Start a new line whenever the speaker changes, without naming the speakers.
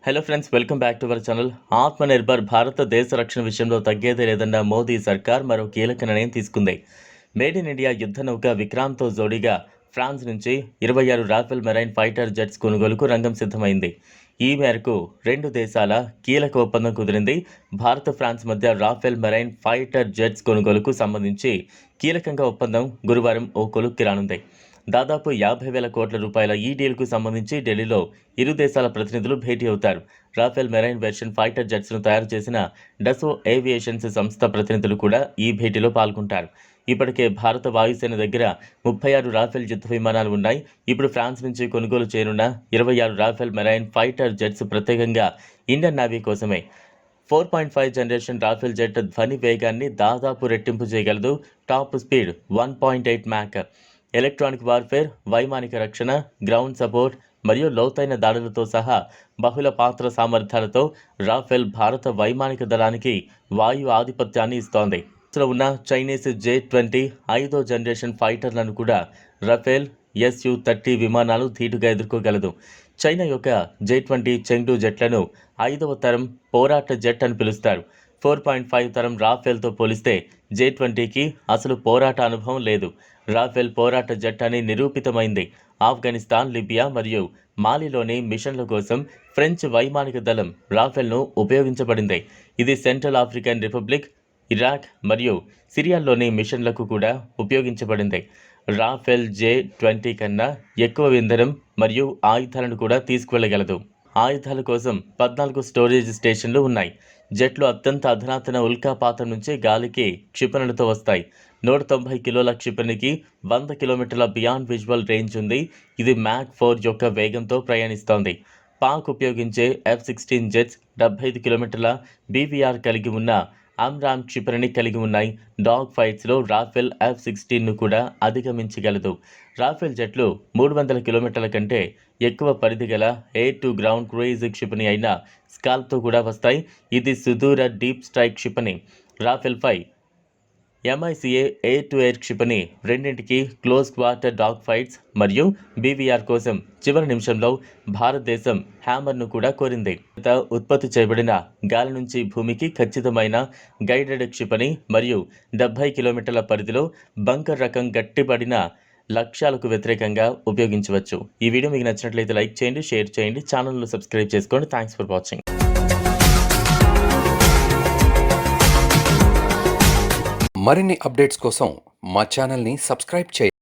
Hello friends, welcome back to our channel. Atmanirbhar భారతదేశ రక్షణ విషయంలో తగ్గేదే లేదన్న మోదీ సర్కార్ మరో కీలక నిర్ణయం తీసుకుంది. మేడ్ ఇన్ ఇండియా యుద్ధ నౌక విక్రాంత్తో జోడీగా ఫ్రాన్స్ నుంచి 26 రాఫెల్ మెరైన్ ఫైటర్ జెట్స్ కొనుగోలుకు రంగం సిద్ధమైంది. ఈ మేరకు రెండు దేశాల కీలక ఒప్పందం కుదిరింది. భారత్, ఫ్రాన్స్ మధ్య రాఫెల్ మెరైన్ ఫైటర్ జెట్స్ కొనుగోలుకు సంబంధించి కీలకంగా ఒప్పందం గురువారం ఓ కొలుక్కి రానుంది. దాదాపు 50,000 కోట్ల రూపాయల ఈ డీల్కు సంబంధించి ఢిల్లీలో ఇరు దేశాల ప్రతినిధులు భేటీ అవుతారు. రాఫెల్ మెరైన్ వెర్షన్ ఫైటర్ జెట్స్ను తయారు చేసిన డసో ఏవియేషన్స్ సంస్థ ప్రతినిధులు కూడా ఈ భేటీలో పాల్గొంటారు. ఇప్పటికే భారత వాయుసేన దగ్గర 36 రాఫెల్ యుద్ధ విమానాలు ఉన్నాయి. ఇప్పుడు ఫ్రాన్స్ నుంచి కొనుగోలు చేయనున్న 26 రాఫెల్ మెరైన్ ఫైటర్ జెట్స్ ప్రత్యేకంగా ఇండియన్ నేవీ కోసమే. 4.5 జనరేషన్ రాఫెల్ జెట్ ధ్వని వేగాన్ని దాదాపు రెట్టింపు చేయగలదు. Top speed 1.8 Mach. Electronic warfare, వైమానిక రక్షణ, గ్రౌండ్ సపోర్ట్ మరియు లోతైన దాడులతో సహా బహుళ పాత్ర సామర్థ్యాలతో రాఫెల్ భారత వైమానిక దళానికి వాయు ఆధిపత్యాన్ని ఇస్తోంది. ఉన్న చైనీస్ J-20 5వ జనరేషన్ ఫైటర్లను కూడా రఫేల్ Su-30 విమానాలు ధీటుగా ఎదుర్కోగలదు. చైనా యొక్క J-20 చెంగ్డు జెట్లను 5వ తరం పోరాట జెట్ అని పిలుస్తారు. 4.5 తరం రాఫెల్తో పోలిస్తే J-20కి అసలు పోరాట అనుభవం లేదు. రాఫెల్ పోరాట జెట్ అని నిరూపితమైంది. ఆఫ్ఘనిస్తాన్, లిబియా మరియు మాలిలోని మిషన్ల కోసం ఫ్రెంచ్ వైమానిక దళం రాఫెల్ను ఉపయోగించబడింది. ఇది సెంట్రల్ ఆఫ్రికన్ రిపబ్లిక్, ఇరాక్ మరియు సిరియాలోని మిషన్లకు కూడా ఉపయోగించబడింది. రాఫెల్ J-20 కన్నా ఎక్కువ ఇంధనం మరియు ఆయుధాలను కూడా తీసుకువెళ్ళగలదు. ఆయుధాల కోసం 14 స్టోరేజ్ స్టేషన్లు ఉన్నాయి. జెట్లు అత్యంత అధునాతన ఉల్కాపాతం నుంచి గాలికి క్షిపణులతో వస్తాయి. 190 కిలోల క్షిపణికి 100 కిలోమీటర్ల బియాండ్ విజువల్ రేంజ్ ఉంది. ఇది మ్యాక్ 4 యొక్క వేగంతో ప్రయాణిస్తోంది. పాక్ ఉపయోగించే F-16 జెట్స్ 75 కిలోమీటర్ల BVR కలిగి ఉన్న అమ్రామ్ క్షిపణిని కలిగి ఉన్నాయి. డాగ్ ఫైట్స్లో రాఫెల్ F-16ను కూడా అధిగమించగలదు. రాఫెల్ జెట్లు 300 కిలోమీటర్ల కంటే ఎక్కువ పరిధి గల ఎయిర్ టు గ్రౌండ్ క్రూయిజ్ క్షిపణి అయిన స్కాల్ప్తో కూడా వస్తాయి. ఇది సుదూర డీప్ స్ట్రైక్ క్షిపణి. Rafale 5 MICA air to air క్షిపణి రెండింటికి క్లోజ్ క్వార్టర్ డాగ్ ఫైట్స్ మరియు BVR కోసం చివరి నిమిషంలో భారతదేశం హ్యామర్ను కూడా కోరింది. ఉత్పత్తి చేయబడిన గాలి నుంచి భూమికి ఖచ్చితమైన గైడెడ్ క్షిపణి మరియు 70 కిలోమీటర్ల పరిధిలో బంకర్ రకం గట్టిపడిన లక్ష్యాలకు వ్యతిరేకంగా ఉపయోగించవచ్చు. ఈ వీడియో మీకు నచ్చినట్లయితే లైక్ చేయండి, షేర్ చేయండి, ఛానల్ను సబ్స్క్రైబ్ చేసుకోండి. Thanks for watching.
మరిన్ని అప్డేట్స్ కోసం మా ఛానల్ని సబ్స్క్రైబ్ చేయండి.